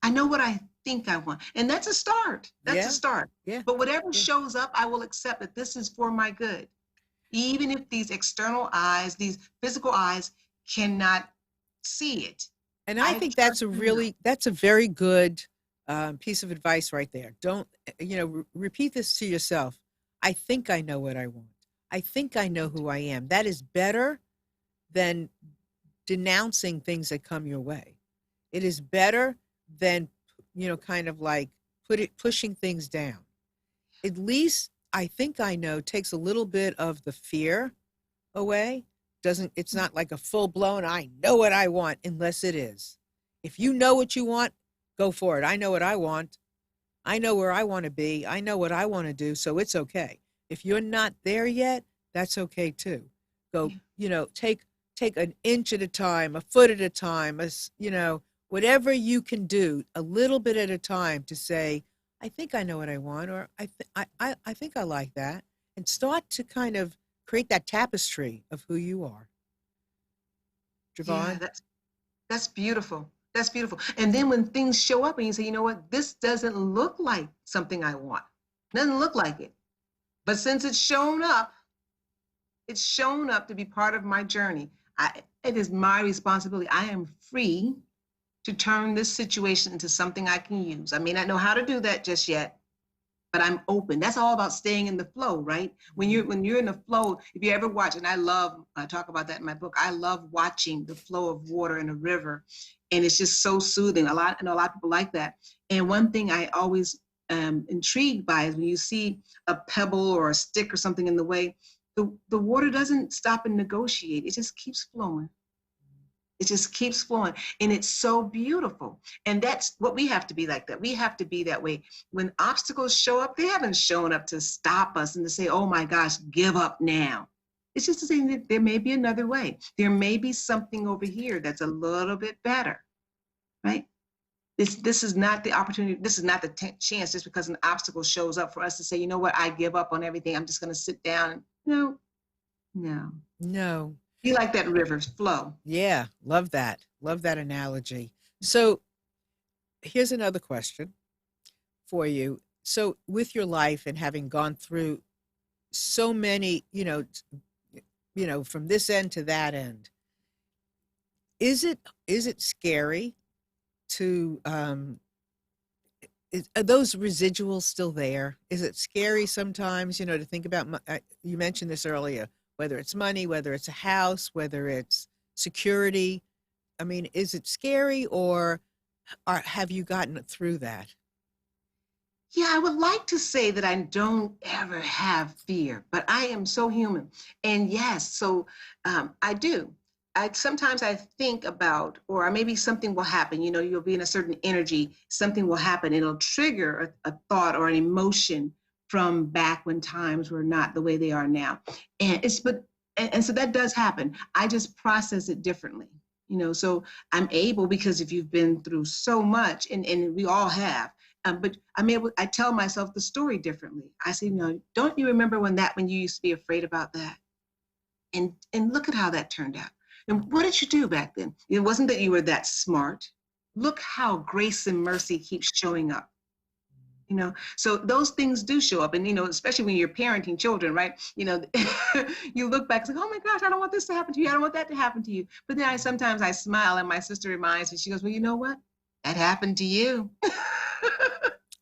I know what I think I want. And that's a start. That's a Yeah, start. yeah, But whatever yeah. shows up, I will accept that this is for my good. Even if these external eyes, these physical eyes cannot see it. And I I think trust you now. that's a very good piece of advice right there. Don't, you know, repeat this to yourself. I think I know what I want. I think I know who I am. That is better than denouncing things that come your way. It is better than, you know, kind of like pushing things down. At least I think I know takes a little bit of the fear away. Doesn't, it's not like a full blown I know what I want, unless it is. If you know what you want, go for it. I know what I want. I know where I want to be. I know what I want to do, so it's okay. If you're not there yet, that's okay too. Go, Yeah. you know, take an inch at a time, a foot at a time, you know, whatever you can do, a little bit at a time, to say, I think I know what I want, or I think I like that, and start to kind of create that tapestry of who you are. Yeah, Dravon? that's beautiful. That's beautiful. And then when things show up and you say, you know what, this doesn't look like something I want. Doesn't look like it. But since it's shown up to be part of my journey. It is my responsibility. I am free to turn this situation into something I can use. I may not know how to do that just yet, but I'm open. That's all about staying in the flow, right? When you're in the flow, if you ever watch, and I talk about that in my book. I love watching the flow of water in a river, and it's just so soothing. I know a lot of people like that. And one thing I always am intrigued by is when you see a pebble or a stick or something in the way, the water doesn't stop and negotiate. It just keeps flowing. It just keeps flowing. And it's so beautiful. And that's what we have to be like that. We have to be that way. When obstacles show up, they haven't shown up to stop us and to say, oh my gosh, give up now. It's just to say that there may be another way. There may be something over here that's a little bit better, right? This is not the opportunity. This is not the chance just because an obstacle shows up for us to say, you know what, I give up on everything. I'm just going to sit down. No, no. No. Be like that river, flow. Yeah, love that. Love that analogy. So here's another question for you. So with your life and having gone through so many, from this end to that end, is it scary to are those residuals still there? Is it scary sometimes, to think about, you mentioned this earlier, whether it's money, whether it's a house, whether it's security. I mean, is it scary or have you gotten through that? Yeah, I would like to say that I don't ever have fear, but I am so human. And yes, so I do. Sometimes I think about, or maybe something will happen, you'll be in a certain energy, something will happen, it'll trigger a thought or an emotion from back when times were not the way they are now. And so that does happen. I just process it differently, so I'm able, because if you've been through so much, and we all have, but I tell myself the story differently. I say, no, don't you remember when you used to be afraid about that? And look at how that turned out. And what did you do back then? It wasn't that you were that smart. Look how grace and mercy keeps showing up. So those things do show up. And, especially when you're parenting children, right? You look back and say, oh my gosh, I don't want this to happen to you. I don't want that to happen to you. But then sometimes I smile and my sister reminds me, she goes, well, you know what? That happened to you.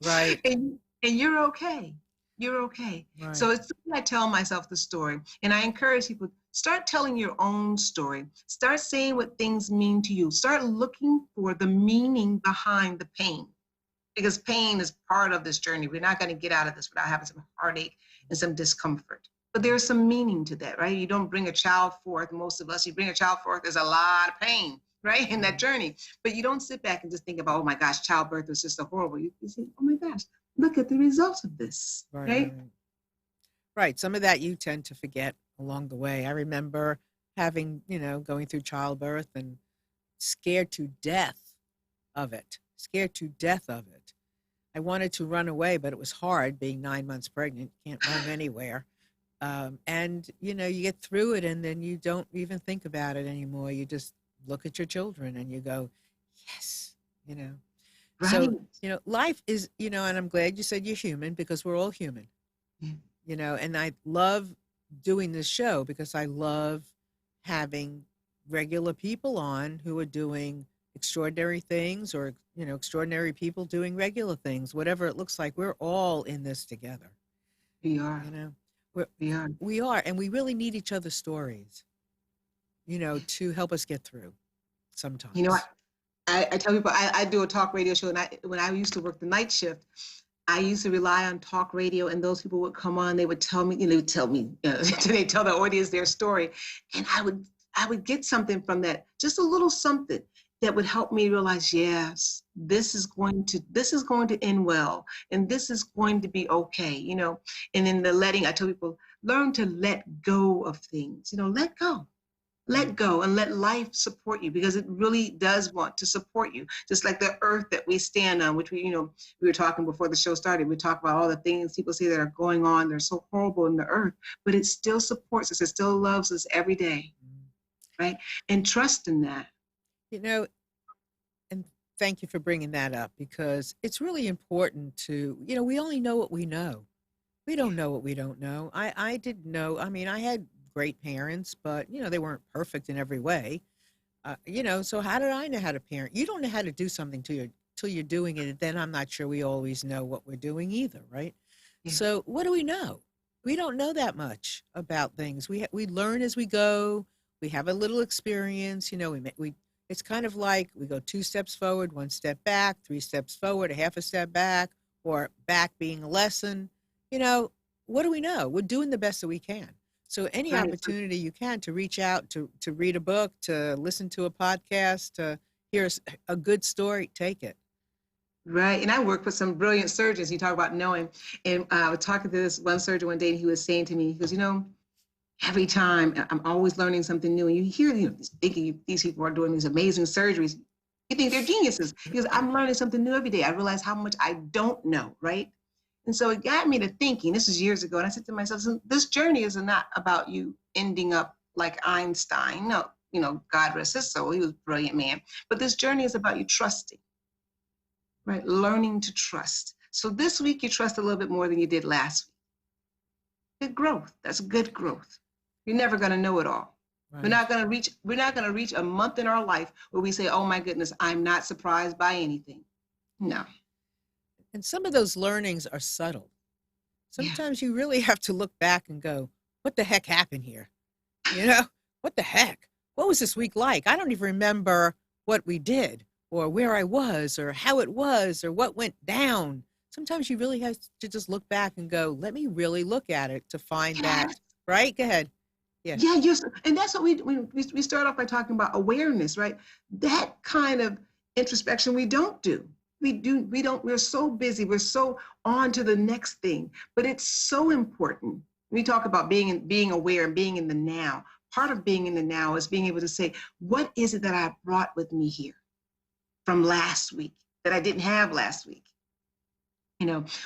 Right. And you're okay. You're okay. Right. So it's I tell myself the story, and I encourage people, start telling your own story. Start saying what things mean to you. Start looking for the meaning behind the pain, because pain is part of this journey. We're not going to get out of this without having some heartache and some discomfort. But there's some meaning to that, right? You don't bring a child forth. Most of us, you bring a child forth, there's a lot of pain, right, in that journey. But you don't sit back and just think about, oh my gosh, childbirth was just a horrible. You say, oh my gosh, look at the results of this, right? Right. Some of that you tend to forget along the way. I remember having, going through childbirth and scared to death of it. I wanted to run away, but it was hard being 9 months pregnant. Can't run anywhere. And, you get through it and then you don't even think about it anymore. You just look at your children and you go, yes, Right. So, life is, and I'm glad you said you're human, because we're all human, and I love doing this show because I love having regular people on who are doing extraordinary things, or, extraordinary people doing regular things, whatever it looks like. We're all in this together. We are. We are. And we really need each other's stories, to help us get through sometimes. I tell people, I do a talk radio show, and when I used to work the night shift, I used to rely on talk radio, and those people would come on, they would tell me, they tell the audience their story, and I would get something from that, just a little something that would help me realize, yes, this is going to end well, and this is going to be okay, And in the I tell people, learn to let go of things, let go and let life support you, because it really does want to support you. Just like the earth that we stand on, which we were talking before the show started, we talk about all the things people say that are going on. They're so horrible in the earth, but it still supports us. It still loves us every day, right? And trust in that. And thank you for bringing that up, because it's really important to, we only know what we know. We don't know what we don't know. I didn't know. I mean, I had great parents, but they weren't perfect in every way. So how did I know how to parent? You don't know how to do something till you're doing it, and then I'm not sure we always know what we're doing either, right? Yeah. So what do we know? We don't know that much about things. We learn as we go. We have a little experience. We it's kind of like we go 2 steps forward, 1 step back, 3 steps forward, a half a step back, or back being a lesson. What do we know? We're doing the best that we can. So any Right. So opportunity you can to reach out, to read a book, to listen to a podcast, to hear a good story, take it. right. And I work with some brilliant surgeons. You talk about knowing. And I was talking to this one surgeon one day, and he was saying to me, he goes, every time I'm always learning something new. And you hear, thinking these people are doing these amazing surgeries. You think they're geniuses. He goes, I'm learning something new every day. I realize how much I don't know, right? And so it got me to thinking, this is years ago. And I said to myself, this journey is not about you ending up like Einstein. No, God rest his soul. He was a brilliant man. But this journey is about you trusting, right? Learning to trust. So this week you trust a little bit more than you did last week. Good growth. That's good growth. You're never going to know it all. Right. We're not going to reach a month in our life where we say, oh my goodness, I'm not surprised by anything. No. And some of those learnings are subtle. Yeah. Sometimes you really have to look back and go, what the heck happened here? You know, what the heck? What was this week like? I don't even remember what we did or where I was or how it was or what went down. Sometimes you really have to just look back and go, let me really look at it to find that. Yes. Right? Go ahead. Yeah. Yeah, yes. And that's what we start off by talking about awareness, right? That kind of introspection we don't do. We're so busy, we're so on to the next thing. But it's so important. We talk about being aware and being in the now. Part of being in the now is being able to say, what is it that I brought with me here from last week that I didn't have last week?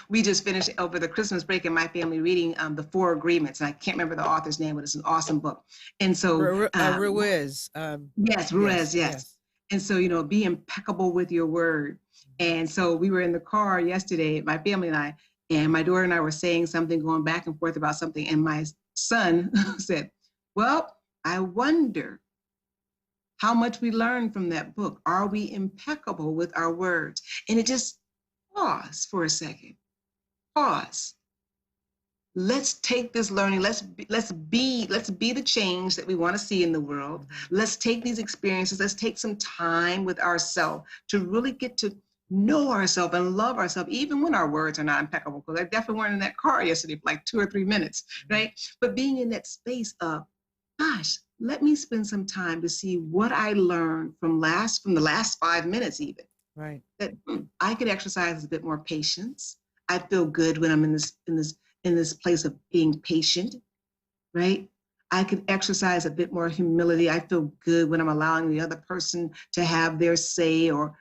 We just finished over the Christmas break in my family reading the Four Agreements. And I can't remember the author's name, but it's an awesome book. And so, Ruiz. Yes, Ruiz, yes. And so, be impeccable with your word. And so we were in the car yesterday, my family and my daughter and I were saying something, going back and forth about something. And my son said, well, I wonder how much we learned from that book. Are we impeccable with our words? And it just pause for a second. Pause. Let's take this learning. Let's be the change that we want to see in the world. Let's take these experiences. Let's take some time with ourselves to really get to know ourselves and love ourselves, even when our words are not impeccable. Because I definitely weren't in that car yesterday for like 2 or 3 minutes, right? But being in that space of, gosh, let me spend some time to see what I learned from the last 5 minutes, even. Right. That I could exercise a bit more patience. I feel good when I'm in this place of being patient, right? I could exercise a bit more humility. I feel good when I'm allowing the other person to have their say, or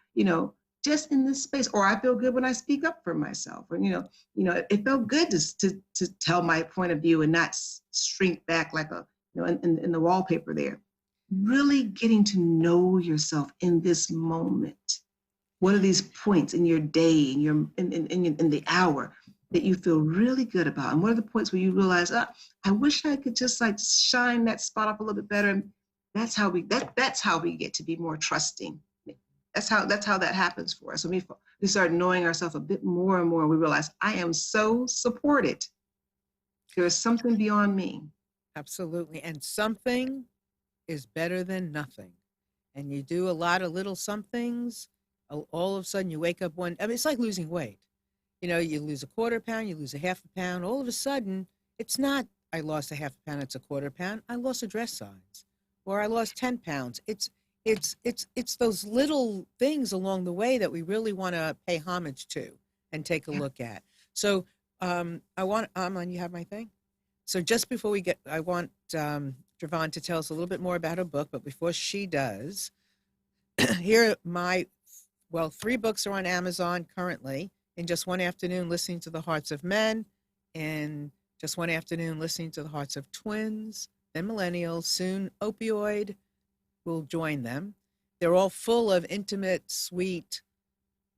just in this space. Or I feel good when I speak up for myself. Or it felt good to tell my point of view and not shrink back like in the wallpaper there. Really getting to know yourself in this moment. What are these points in your day, in the hour that you feel really good about? And what are the points where you realize, I wish I could just like shine that spot up a little bit better? And that's how we get to be more trusting. That's how that happens for us. When we start knowing ourselves a bit more and more, we realize I am so supported. There is something beyond me. Absolutely. And something is better than nothing. And you do a lot of little somethings. All of a sudden you wake up it's like losing weight. You lose a quarter pound, you lose a half a pound. All of a sudden, it's not, I lost a half a pound, it's a quarter pound. I lost a dress size, or I lost 10 pounds. It's those little things along the way that we really want to pay homage to and take a look at. So Aman, you have my thing? So just before I want Dravon to tell us a little bit more about her book, but before she does, here are 3 books are on Amazon currently. In Just One Afternoon, Listening to the Hearts of Men, in Just One Afternoon, Listening to the Hearts of Twins, then Millennials, soon Opioid will join them. They're all full of intimate, sweet,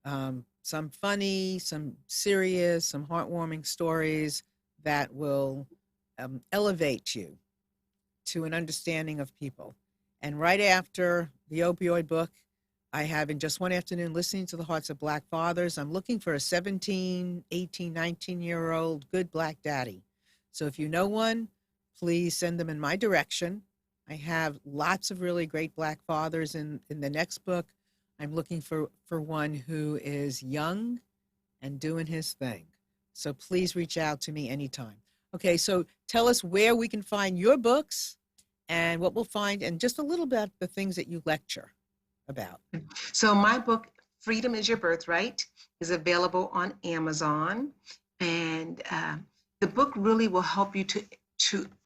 some funny, some serious, some heartwarming stories that will elevate you to an understanding of people. And right after the opioid book, I have In Just One Afternoon, Listening to the Hearts of Black Fathers. I'm looking for a 17, 18, 19-year-old good Black daddy. So if you know one, please send them in my direction. I have lots of really great Black fathers in the next book. I'm looking for one who is young and doing his thing. So please reach out to me anytime. Okay, so tell us where we can find your books and what we'll find, and just a little bit the things that you lecture about. So my book, Freedom is Your Birthright, is available on Amazon. And the book really will help you to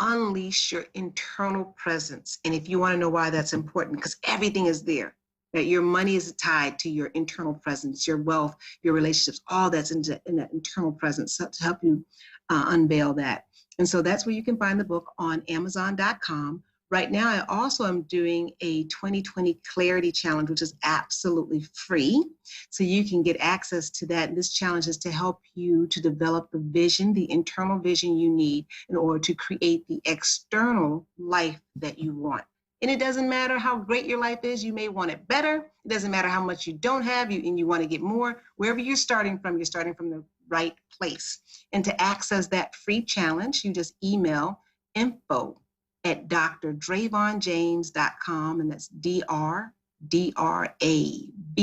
unleash your internal presence. And if you want to know why that's important, because everything is there, that your money is tied to your internal presence, your wealth, your relationships, all that's in that internal presence, so to help you unveil that. And so that's where you can find the book on Amazon.com. Right now, I also am doing a 2020 Clarity Challenge, which is absolutely free. So you can get access to that. And this challenge is to help you to develop the vision, the internal vision you need in order to create the external life that you want. And it doesn't matter how great your life is, you may want it better. It doesn't matter how much you don't have and you want to get more. Wherever you're starting from the right place. And to access that free challenge, you just email info@drdravonjames.com, and that's D-R-D-R-A-V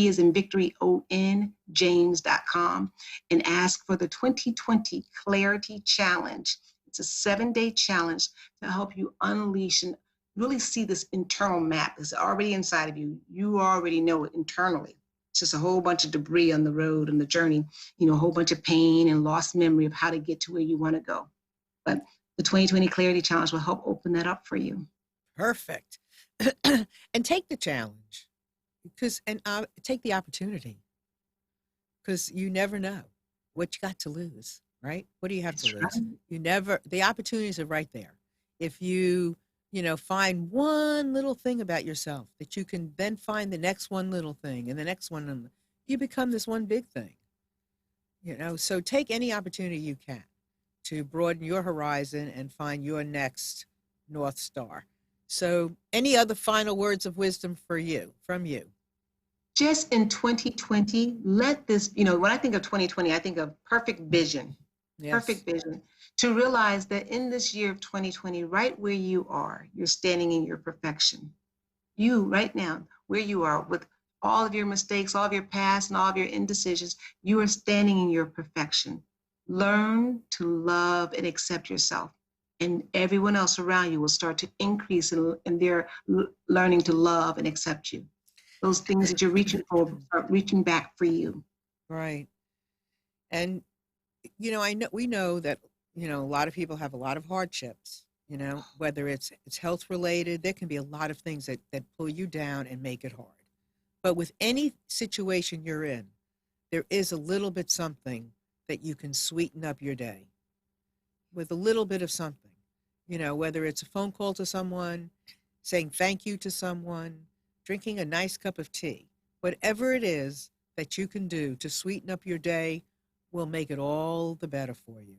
as in victory, O-N, James.com, and ask for the 2020 Clarity Challenge. It's a 7-day challenge to help you unleash and really see this internal map. It's already inside of you. You already know it internally. It's just a whole bunch of debris on the road and the journey, a whole bunch of pain and lost memory of how to get to where you want to go. But the 2020 Clarity Challenge will help open that up for you. Perfect. And take the challenge and take the opportunity, because you never know what you got to lose, right? What do you have to lose? The opportunities are right there. If you find one little thing about yourself that you can then find the next one little thing and the next one, and you become this one big thing, so take any opportunity you can to broaden your horizon and find your next North Star. So any other final words of wisdom from you? Just in 2020, let this, when I think of 2020, I think of perfect vision. Yes. Perfect vision. To realize that in this year of 2020, right where you are, you're standing in your perfection. You, right now, where you are, with all of your mistakes, all of your past, and all of your indecisions, you are standing in your perfection. Learn to love and accept yourself, and everyone else around you will start to increase in their learning to love and accept you. Those things that you're reaching for are reaching back for you. Right. And, we know that, a lot of people have a lot of hardships, whether it's health related. There can be a lot of things that pull you down and make it hard. But with any situation you're in, there is a little bit something that you can sweeten up your day with a little bit of something, whether it's a phone call to someone, saying thank you to someone, drinking a nice cup of tea, whatever it is that you can do to sweeten up your day will make it all the better for you.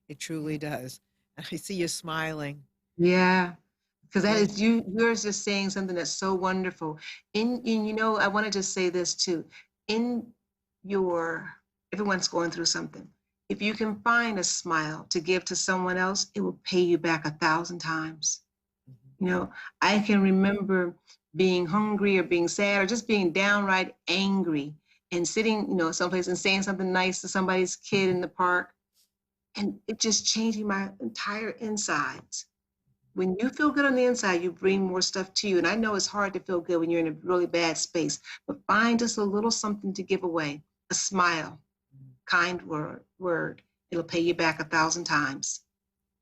It truly does. And I see you smiling. Yeah, because that is you're just saying something that's so wonderful. I want to just say this too. Everyone's going through something. If you can find a smile to give to someone else, it will pay you back 1,000 times. Mm-hmm. I can remember being hungry or being sad or just being downright angry and sitting, someplace and saying something nice to somebody's kid in the park, and it just changing my entire insides. When you feel good on the inside, you bring more stuff to you. And I know it's hard to feel good when you're in a really bad space, but find just a little something to give away, a smile, kind word. It'll pay you back 1,000 times.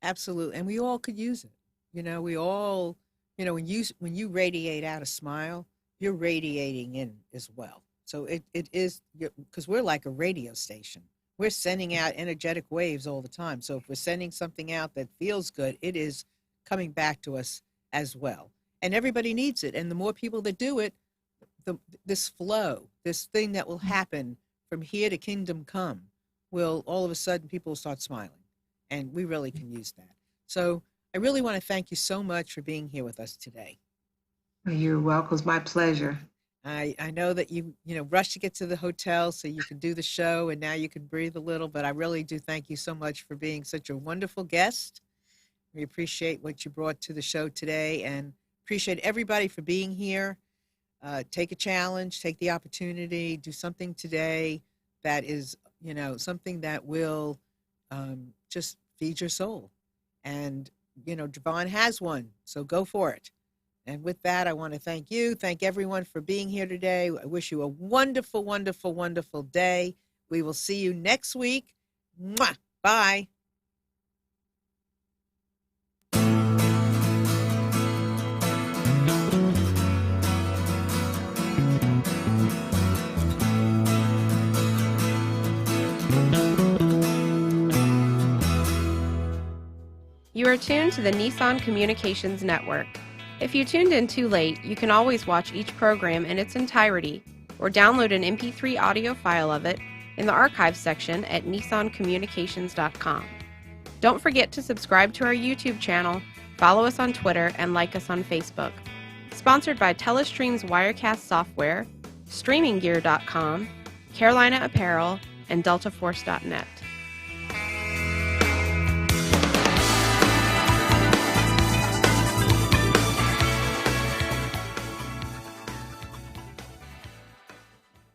Absolutely. And we all could use it. We all, when you radiate out a smile, you're radiating in as well. So it is, because we're like a radio station. We're sending out energetic waves all the time. So if we're sending something out that feels good, it is coming back to us as well. And everybody needs it. And the more people that do it, this flow, this thing that will happen from here to kingdom come, will all of a sudden people will start smiling. And we really can use that. So I really want to thank you so much for being here with us today. You're welcome. It's my pleasure. I know that you rushed to get to the hotel so you could do the show, and now you can breathe a little, but I really do thank you so much for being such a wonderful guest. We appreciate what you brought to the show today, and appreciate everybody for being here. Take a challenge, take the opportunity, do something today that is, something that will just feeds your soul. And, Dravon has one, so go for it. And with that, I want to thank everyone for being here today. I wish you a wonderful, wonderful, wonderful day. We will see you next week. Mwah! Bye. You are tuned to the Nissan Communications Network. If you tuned in too late, you can always watch each program in its entirety or download an MP3 audio file of it in the archives section at nissancommunications.com. Don't forget to subscribe to our YouTube channel, follow us on Twitter, and like us on Facebook. Sponsored by Telestream's Wirecast software, StreamingGear.com, Carolina Apparel, and DeltaForce.net.